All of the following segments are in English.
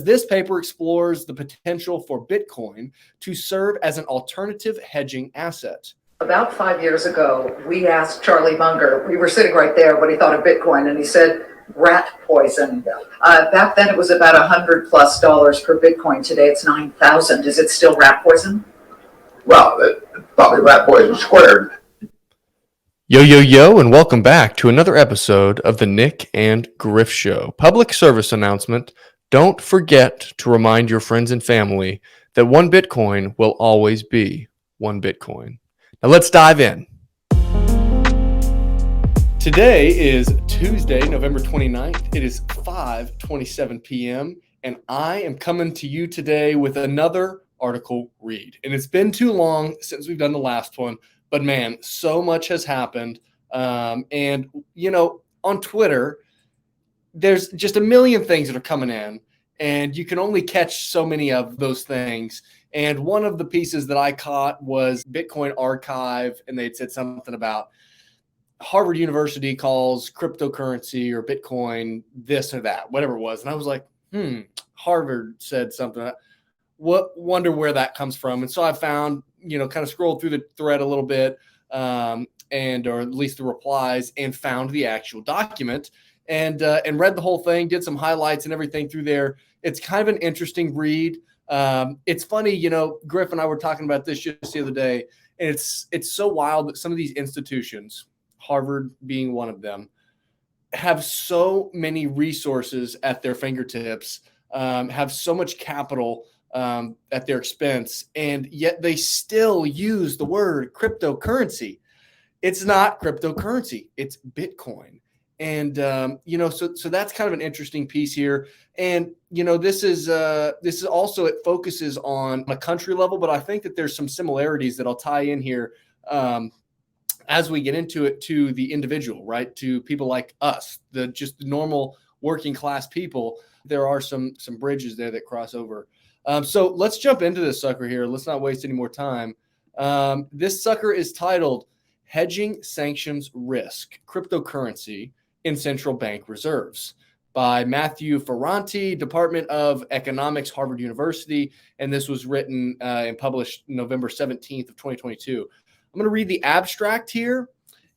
This paper explores the potential for Bitcoin to serve as an alternative hedging asset. About 5 years ago, we asked Charlie Munger, we were sitting right there, what he thought of Bitcoin, and he said rat poison. Back then it was about $100+ per Bitcoin. Today it's 9,000. Is it still rat poison? Well, probably rat poison squared. Yo, and welcome back to another episode of the Nyc and Griff Show. Public service announcement. Don't forget to remind your friends and family that one Bitcoin will always be one Bitcoin. Now let's dive in. Today is Tuesday, November 29th. It is 5:27 p.m. and I am coming to you today with another article read. And it's been too long since we've done the last one, but man, so much has happened. And you know, on Twitter, there's just a million things that are coming in, and you can only catch so many of those things. And one of the pieces that I caught was Bitcoin Archive, and they'd said something about Harvard University calls cryptocurrency or Bitcoin this or that, whatever it was. And I was like, Harvard said something. Wonder where that comes from. And so I found, kind of scrolled through the thread a little bit, or at least the replies, and found the actual document. And read the whole thing, did some highlights and everything through there. It's kind of an interesting read. It's funny, Griff and I were talking about this just the other day, and it's so wild that some of these institutions, Harvard being one of them, have so many resources at their fingertips, have so much capital at their expense, and yet they still use the word cryptocurrency. It's not cryptocurrency, it's Bitcoin. And, so that's kind of an interesting piece here. And, this is also, it focuses on a country level, but I think that there's some similarities that I'll tie in here as we get into it to the individual, right? To people like us, just the normal working class people. There are some bridges there that cross over. So let's jump into this sucker here. Let's not waste any more time. This sucker is titled Hedging Sanctions Risk, Cryptocurrency in Central Bank Reserves by Matthew Ferranti, Department of Economics, Harvard University. And this was written and published November 17th of 2022. I'm going to read the abstract here.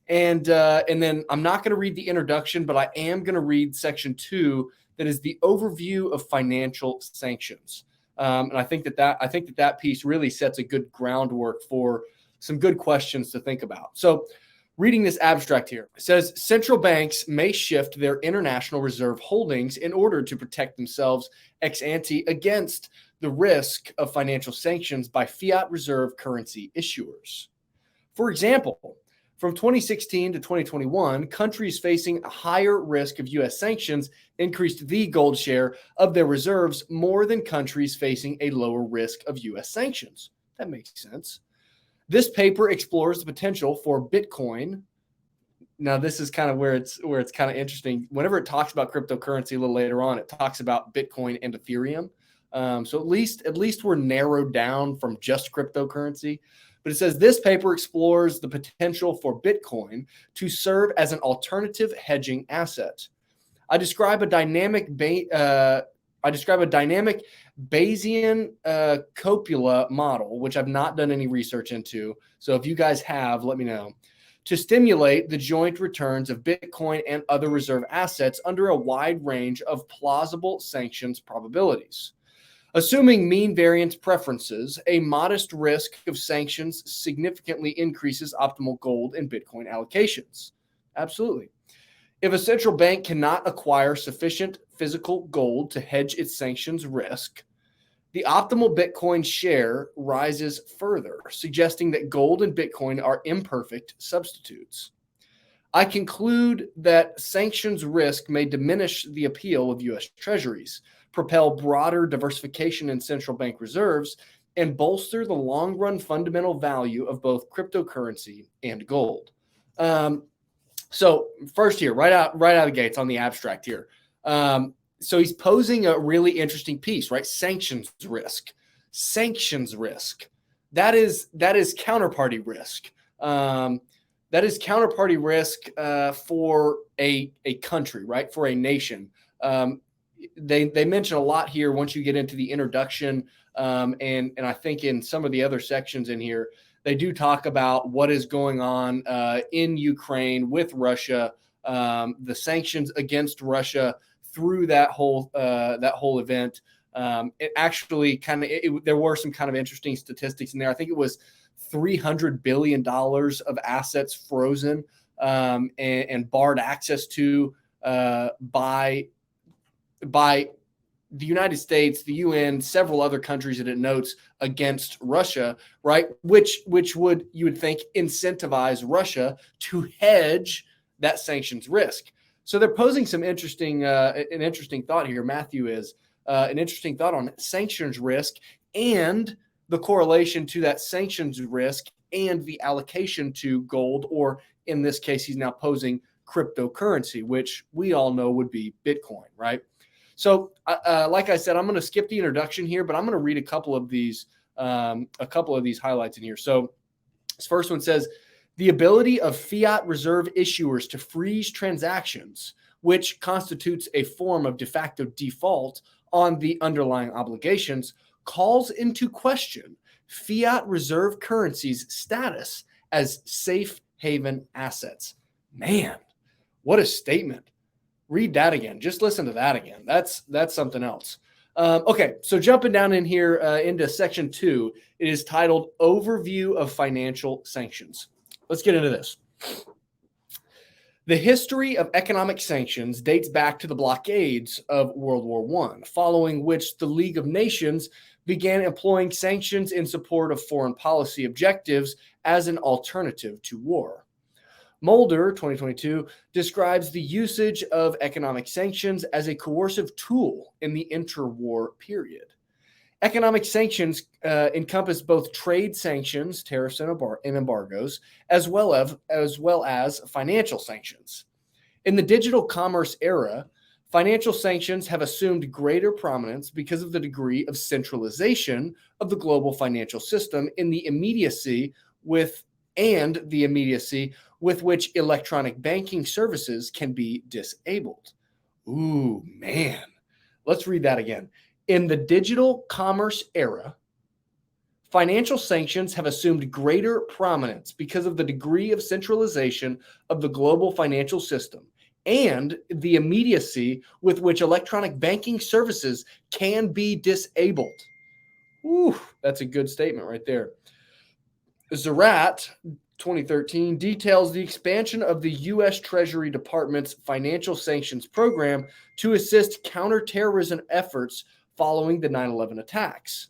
And then I'm not going to read the introduction, but I am going to read section 2, that is the overview of financial sanctions. And I think that piece really sets a good groundwork for some good questions to think about. So reading this abstract here, it says central banks may shift their international reserve holdings in order to protect themselves ex ante against the risk of financial sanctions by fiat reserve currency issuers. For example, from 2016 to 2021, countries facing a higher risk of U.S. sanctions increased the gold share of their reserves more than countries facing a lower risk of U.S. sanctions. That makes sense. This paper explores the potential for Bitcoin. Now, this is kind of where it's kind of interesting. Whenever it talks about cryptocurrency a little later on, it talks about Bitcoin and Ethereum. So at least we're narrowed down from just cryptocurrency. But it says this paper explores the potential for Bitcoin to serve as an alternative hedging asset. I describe a dynamic Bayesian copula model, which I've not done any research into. So if you guys have, let me know, to stimulate the joint returns of Bitcoin and other reserve assets under a wide range of plausible sanctions probabilities. Assuming mean variance preferences, a modest risk of sanctions significantly increases optimal gold and Bitcoin allocations. Absolutely. If a central bank cannot acquire sufficient physical gold to hedge its sanctions risk, the optimal Bitcoin share rises further, suggesting that gold and Bitcoin are imperfect substitutes. I conclude that sanctions risk may diminish the appeal of U.S. treasuries, propel broader diversification in central bank reserves, and bolster the long-run fundamental value of both cryptocurrency and gold. So first here, right out of the gates on the abstract here. So he's posing a really interesting piece, right? Sanctions risk. That is counterparty risk. That is counterparty risk for a country, right? For a nation. they mention a lot here once you get into the introduction, and I think in some of the other sections in here, they do talk about what is going on in Ukraine with Russia, the sanctions against Russia through that whole event. It actually there were some kind of interesting statistics in there. I think it was $300 billion of assets frozen and barred access to by the United States, the UN, several other countries that it notes against Russia, right? Which would, you would think, incentivize Russia to hedge that sanctions risk. So they're posing some interesting, an interesting thought here. Matthew is an interesting thought on sanctions risk and the correlation to that sanctions risk and the allocation to gold, or in this case, he's now posing cryptocurrency, which we all know would be Bitcoin, right? So, like I said, I'm going to skip the introduction here, but I'm going to read a couple of these highlights in here. So, this first one says, the ability of fiat reserve issuers to freeze transactions, which constitutes a form of de facto default on the underlying obligations, calls into question fiat reserve currencies' status as safe haven assets. Man, what a statement. Read that again. Just listen to that again. That's something else. Okay, so jumping down in here into section 2, it is titled Overview of Financial Sanctions. Let's get into this. The history of economic sanctions dates back to the blockades of World War I, following which the League of Nations began employing sanctions in support of foreign policy objectives as an alternative to war. Mulder, 2022, describes the usage of economic sanctions as a coercive tool in the interwar period. Economic sanctions encompass both trade sanctions, tariffs and embargoes, as well as financial sanctions. In the digital commerce era, financial sanctions have assumed greater prominence because of the degree of centralization of the global financial system in the immediacy with which electronic banking services can be disabled. Ooh, man. Let's read that again. In the digital commerce era, financial sanctions have assumed greater prominence because of the degree of centralization of the global financial system and the immediacy with which electronic banking services can be disabled. Ooh, that's a good statement right there. Zarat, 2013, details the expansion of the U.S. Treasury Department's financial sanctions program to assist counterterrorism efforts following the 9/11 attacks.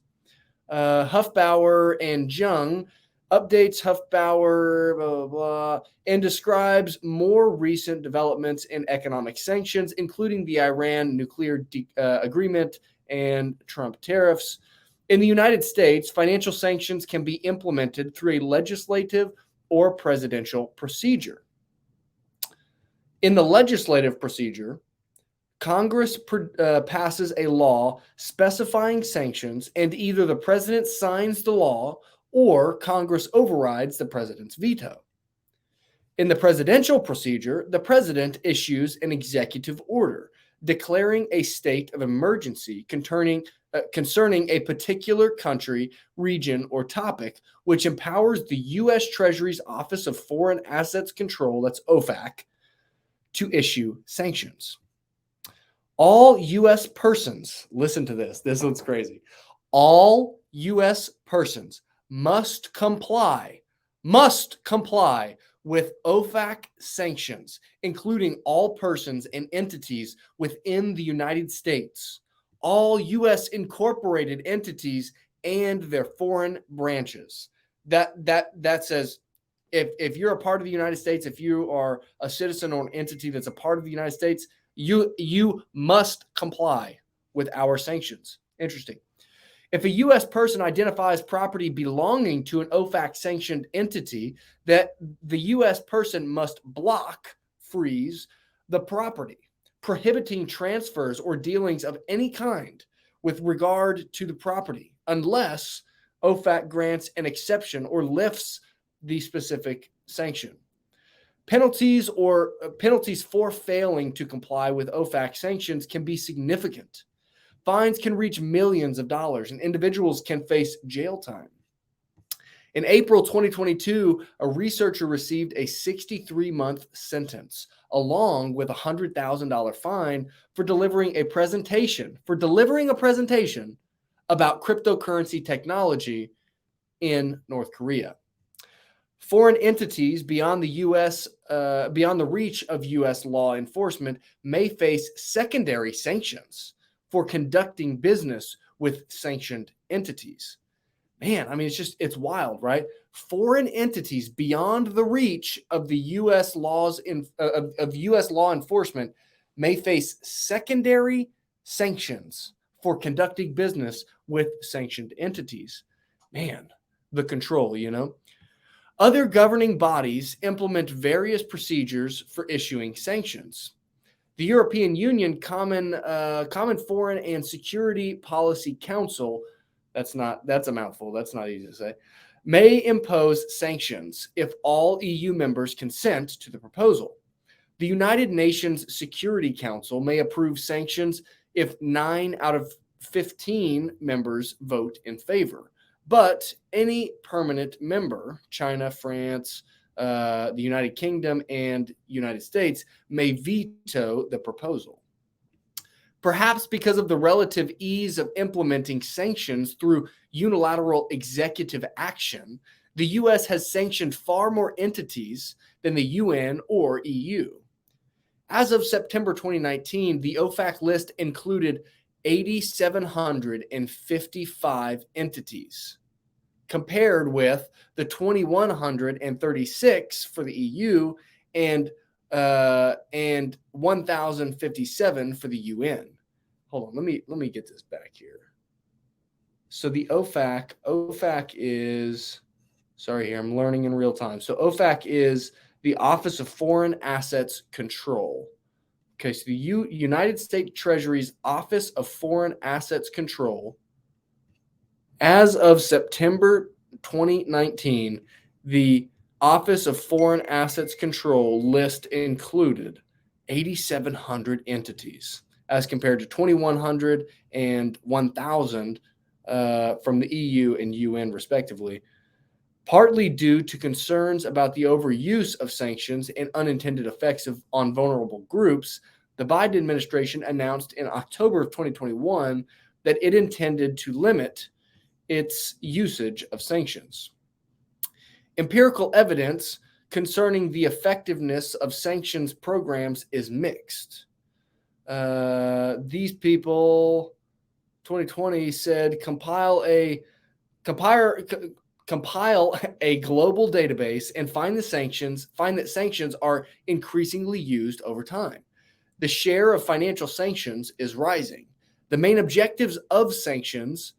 Hufbauer and Jung updates Hufbauer, blah, blah, blah, and describes more recent developments in economic sanctions, including the Iran nuclear agreement and Trump tariffs. In the United States, financial sanctions can be implemented through a legislative or presidential procedure. In the legislative procedure, Congress passes a law specifying sanctions, and either the president signs the law or Congress overrides the president's veto. In the presidential procedure, the president issues an executive order declaring a state of emergency concerning a particular country, region, or topic, which empowers the U.S. Treasury's Office of Foreign Assets Control, that's OFAC, to issue sanctions. All U.S. persons, listen to this one's crazy. All U.S. persons must comply with OFAC sanctions, including all persons and entities within the United States, all U.S. incorporated entities and their foreign branches. That says if you're a part of the United States, if you are a citizen or an entity that's a part of the United States, you must comply with our sanctions. Interesting. If a U.S. person identifies property belonging to an OFAC-sanctioned entity, that the U.S. person must freeze the property, prohibiting transfers or dealings of any kind with regard to the property, unless OFAC grants an exception or lifts the specific sanction. Penalties for failing to comply with OFAC sanctions can be significant. Fines can reach millions of dollars, and individuals can face jail time. In April 2022, a researcher received a 63-month sentence, along with a $100,000 fine for delivering a presentation about cryptocurrency technology in North Korea. Foreign entities beyond the reach of U.S. law enforcement may face secondary sanctions for conducting business with sanctioned entities. Man, I mean, it's wild, right? Foreign entities beyond the reach of the U.S. of U.S. law enforcement may face secondary sanctions for conducting business with sanctioned entities. Man, the control, Other governing bodies implement various procedures for issuing sanctions. The European Union Common Foreign and Security Policy Council, that's a mouthful, that's not easy to say, may impose sanctions if all EU members consent to the proposal. The United Nations Security Council may approve sanctions if 9 out of 15 members vote in favor. But any permanent member, China, France, the United Kingdom, and United States, may veto the proposal. Perhaps because of the relative ease of implementing sanctions through unilateral executive action, the U.S. has sanctioned far more entities than the UN or EU. As of September 2019, the OFAC list included 8,755 entities, compared with the 2,136 for the EU and 1,057 for the UN. Hold on, let me get this back here. So the OFAC is, sorry here, I'm learning in real time. So OFAC is the Office of Foreign Assets Control. Okay, so the United States Treasury's Office of Foreign Assets Control, as of September 2019, the Office of Foreign Assets Control list included 8,700 entities, as compared to 2,100 and 1,000 from the EU and UN, respectively. Partly due to concerns about the overuse of sanctions and unintended effects on vulnerable groups, the Biden administration announced in October of 2021 that it intended to limit its usage of sanctions. Empirical evidence concerning the effectiveness of sanctions programs is mixed. These people, 2020, said compile a global database and find that sanctions are increasingly used over time. The share of financial sanctions is rising. The main objectives of sanctions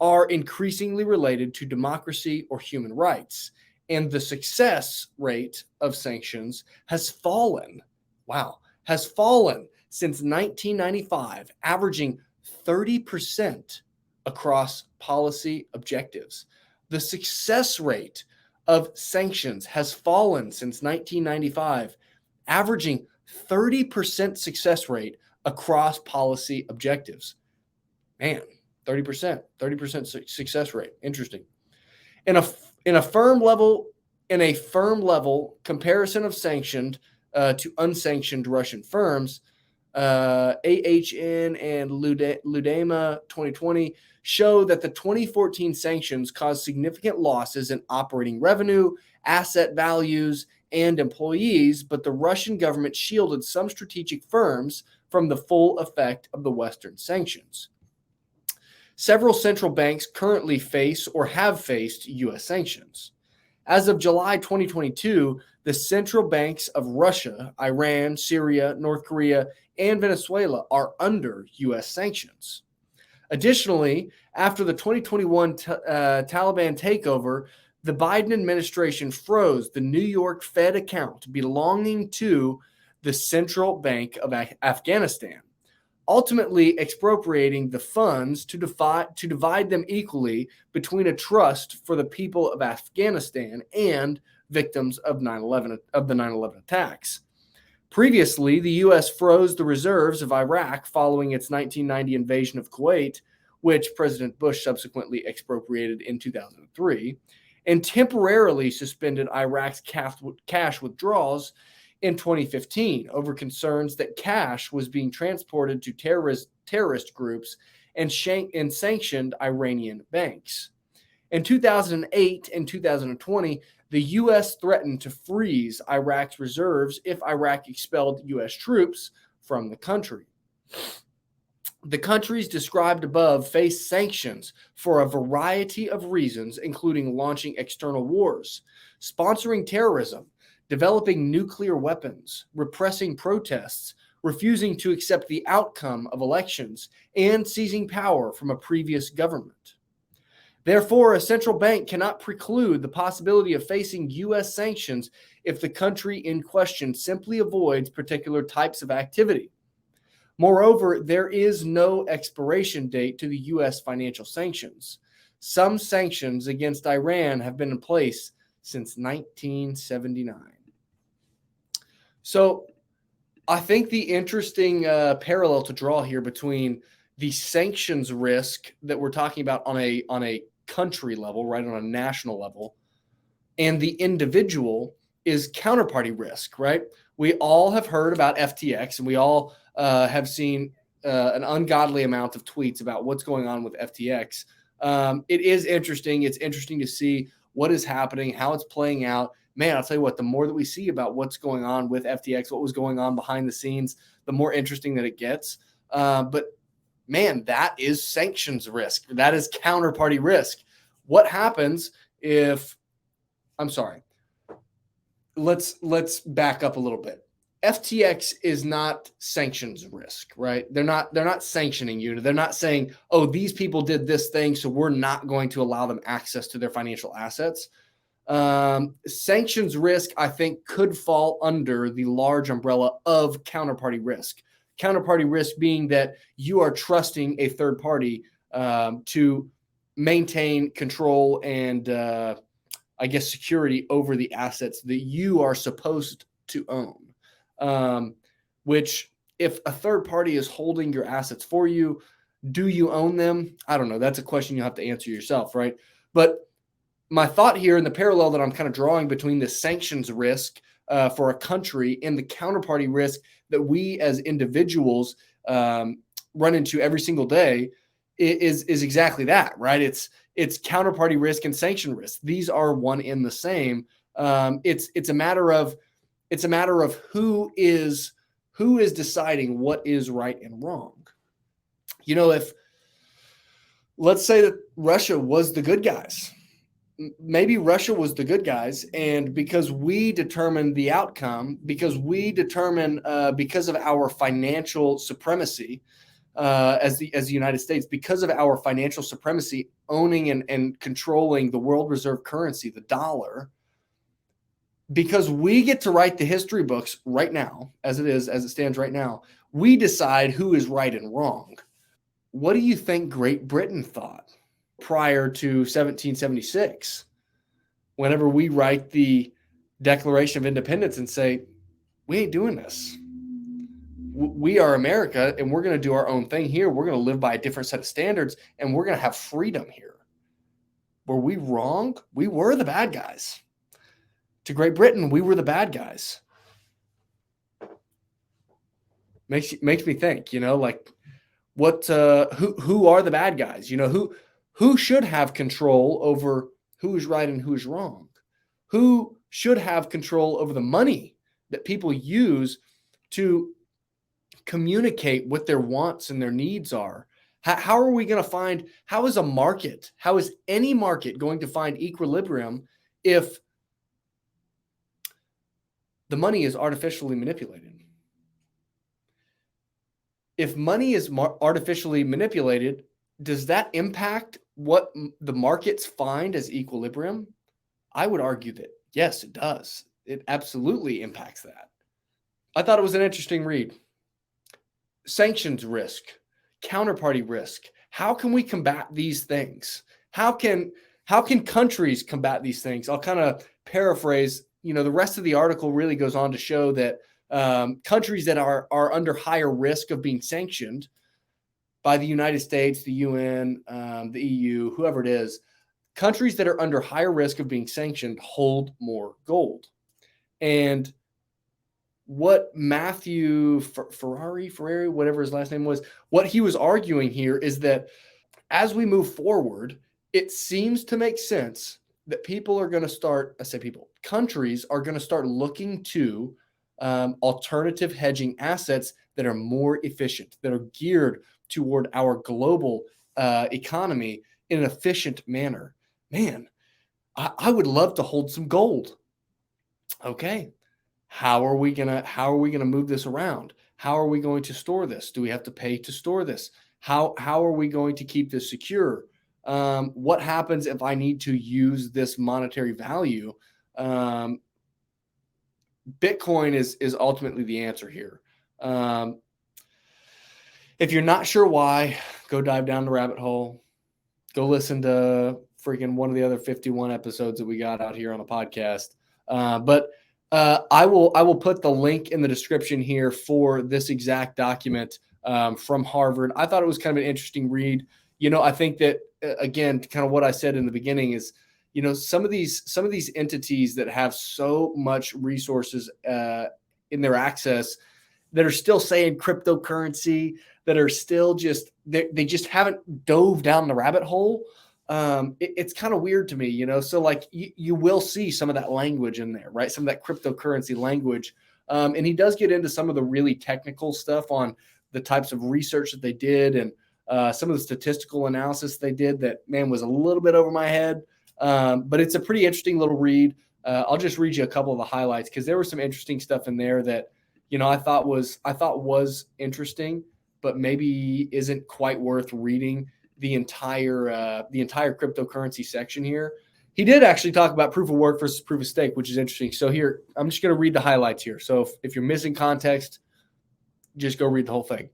are increasingly related to democracy or human rights, and the success rate of sanctions has fallen. Has fallen since 1995, averaging 30% across policy objectives. The success rate of sanctions has fallen since 1995, averaging 30% success rate across policy objectives. Man, 30% success rate. Interesting. In a firm level comparison of sanctioned to unsanctioned Russian firms, AHN and Ludema 2020 show that the 2014 sanctions caused significant losses in operating revenue, asset values, and employees, but the Russian government shielded some strategic firms from the full effect of the Western sanctions. Several central banks currently face or have faced U.S. sanctions. As of July 2022, the central banks of Russia, Iran, Syria, North Korea, and Venezuela are under U.S. sanctions. Additionally, after the 2021 Taliban takeover, the Biden administration froze the New York Fed account belonging to the Central Bank of Afghanistan, ultimately expropriating the funds to divide them equally between a trust for the people of Afghanistan and victims of the 9/11 attacks. Previously, the U.S. froze the reserves of Iraq following its 1990 invasion of Kuwait, which President Bush subsequently expropriated in 2003, and temporarily suspended Iraq's cash withdrawals in 2015 over concerns that cash was being transported to terrorist groups and sanctioned Iranian banks. In 2008 and 2020, the U.S. threatened to freeze Iraq's reserves if Iraq expelled U.S. troops from the country. The countries described above face sanctions for a variety of reasons, including launching external wars, sponsoring terrorism, developing nuclear weapons, repressing protests, refusing to accept the outcome of elections, and seizing power from a previous government. Therefore, a central bank cannot preclude the possibility of facing U.S. sanctions if the country in question simply avoids particular types of activity. Moreover, there is no expiration date to the U.S. financial sanctions. Some sanctions against Iran have been in place since 1979. So I think the interesting parallel to draw here between the sanctions risk that we're talking about on a country level, right, on a national level, and the individual is counterparty risk, right? We all have heard about FTX, and we all have seen an ungodly amount of tweets about what's going on with FTX. It is interesting. It's interesting to see what is happening, how it's playing out. Man, I'll tell you what, the more that we see about what's going on with FTX, what was going on behind the scenes, the more interesting that it gets. But man, that is sanctions risk. That is counterparty risk. What happens if, I'm sorry, let's back up a little bit. FTX is not sanctions risk, right? They're not sanctioning you. They're not saying, oh, these people did this thing, so we're not going to allow them access to their financial assets. Sanctions risk, I think, could fall under the large umbrella of counterparty risk. Counterparty risk being that you are trusting a third party to maintain control and, I guess, security over the assets that you are supposed to own. Which, if a third party is holding your assets for you, do you own them? I don't know. That's a question you have to answer yourself, right? But my thought here, and the parallel that I'm kind of drawing between the sanctions risk for a country and the counterparty risk that we as individuals run into every single day is exactly that, right? It's counterparty risk and sanction risk. These are one in the same. It's a matter of who is deciding what is right and wrong. You know, if let's say that Russia was the good guys. Maybe Russia was the good guys, and because we determine the outcome, because we determine because of our financial supremacy as the United States, because of our financial supremacy, owning and controlling the world reserve currency, the dollar, because we get to write the history books right now, as it stands right now, we decide who is right and wrong. What do you think Great Britain thought prior to 1776, whenever we write the Declaration of Independence and say, we ain't doing this. We are America, and we're going to do our own thing here. We're going to live by a different set of standards, and we're going to have freedom here. Were we wrong? We were the bad guys. To Great Britain, we were the bad guys. Makes me think, like what who are the bad guys? Who should have control over who is right and who is wrong? Who should have control over the money that people use to communicate what their wants and their needs are? How are we going to find, how is any market going to find equilibrium if the money is artificially manipulated? If money is artificially manipulated, does that impact what the markets find as equilibrium? I would argue that yes, it does. It absolutely impacts that. I thought it was an interesting read. Sanctions risk, counterparty risk. How can we combat these things? How can How can countries combat these things? I'll kind of paraphrase. The rest of the article really goes on to show that countries that are under higher risk of being sanctioned by the United States, the UN, the EU, whoever it is, countries that are under higher risk of being sanctioned hold more gold. And what Matthew Ferranti, whatever his last name was, what he was arguing here is that as we move forward, it seems to make sense that people are going to start, countries are going to start looking to alternative hedging assets that are more efficient, that are geared toward our global economy in an efficient manner. Man, I would love to hold some gold. Okay. How are we gonna move this around? How are we going to store this? Do we have to pay to store this? How are we going to keep this secure? What happens if I need to use this monetary value? Bitcoin is ultimately the answer here. If you're not sure why, go dive down the rabbit hole. Go listen to freaking one of the other 51 episodes that we got out here on the podcast. But I will put the link in the description here for this exact document from Harvard. I thought it was kind of an interesting read. I think that again, kind of what I said in the beginning is, some of these entities that have so much resources in their access that are still saying cryptocurrency, that are still they just haven't dove down the rabbit hole. It's kind of weird to me, so like you will see some of that language in there, right? Some of that cryptocurrency language. And he does get into some of the really technical stuff on the types of research that they did and some of the statistical analysis they did that, man, was a little bit over my head. But it's a pretty interesting little read. I'll just read you a couple of the highlights because there was some interesting stuff in there that, I thought was interesting, but maybe isn't quite worth reading the entire cryptocurrency section here. He did actually talk about proof of work versus proof of stake, which is interesting. So here, I'm just going to read the highlights here. So if you're missing context, just go read the whole thing.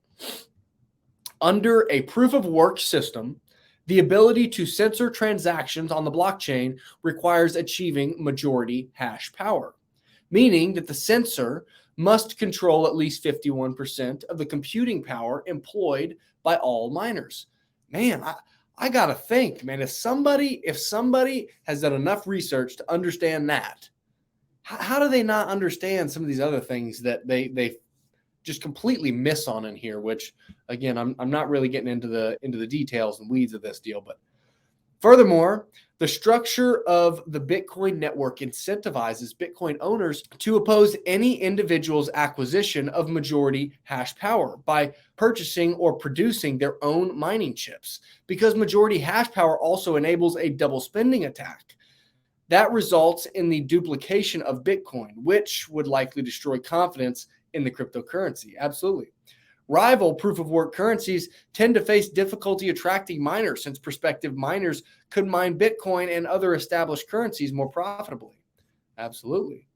Under a proof of work system, the ability to censor transactions on the blockchain requires achieving majority hash power, meaning that the censor must control at least 51% of the computing power employed by all miners. Man, I got to think, man, if somebody has done enough research to understand that, how do they not understand some of these other things that they just completely miss on in here, which again, I'm not really getting into the details and weeds of this deal, but furthermore, the structure of the Bitcoin network incentivizes Bitcoin owners to oppose any individual's acquisition of majority hash power by purchasing or producing their own mining chips, because majority hash power also enables a double spending attack. That results in the duplication of Bitcoin, which would likely destroy confidence in the cryptocurrency. Absolutely. Rival proof-of-work currencies tend to face difficulty attracting miners since prospective miners could mine Bitcoin and other established currencies more profitably. Absolutely.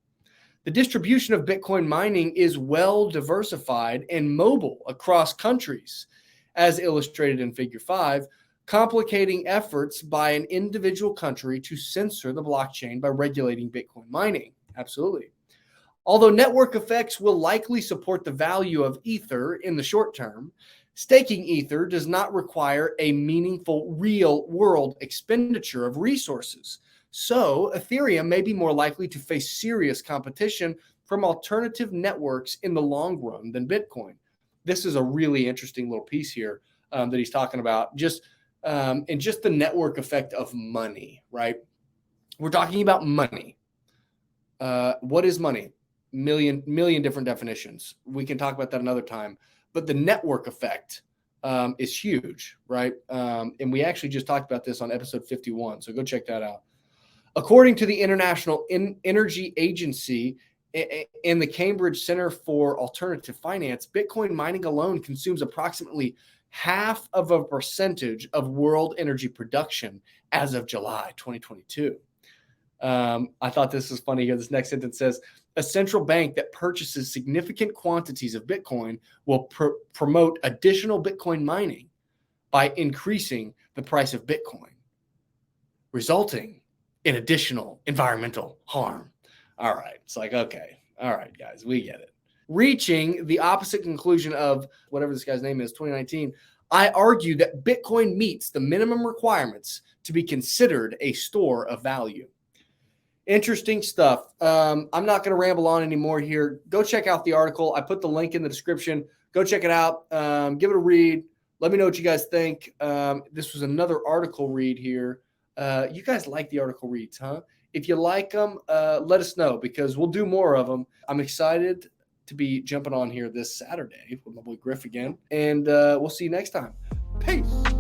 The distribution of Bitcoin mining is well diversified and mobile across countries, as illustrated in Figure 5, complicating efforts by an individual country to censor the blockchain by regulating Bitcoin mining. Absolutely. Although network effects will likely support the value of Ether in the short term, staking Ether does not require a meaningful real-world expenditure of resources. So Ethereum may be more likely to face serious competition from alternative networks in the long run than Bitcoin. This is a really interesting little piece here that he's talking about, and just the network effect of money, right? We're talking about money. What is money? Million different definitions. We can talk about that another time. But the network effect is huge, right? And we actually just talked about this on episode 51. So go check that out. According to the International Energy Agency and the Cambridge Center for Alternative Finance, Bitcoin mining alone consumes approximately 0.5% of world energy production as of July 2022. I thought this was funny here. This next sentence says, a central bank that purchases significant quantities of Bitcoin will promote additional Bitcoin mining by increasing the price of Bitcoin. resulting in additional environmental harm. All right. It's like, okay. All right, guys, we get it. Reaching the opposite conclusion of whatever this guy's name is, 2019, I argue that Bitcoin meets the minimum requirements to be considered a store of value. Interesting stuff. I'm not going to ramble on anymore here. Go check out the article. I put the link in the description. Go check it out. Give it a read. Let me know what you guys think. This was another article read here. You guys like the article reads, huh? If you like them, let us know because we'll do more of them. I'm excited to be jumping on here this Saturday with my boy Griff again. And we'll see you next time. Peace.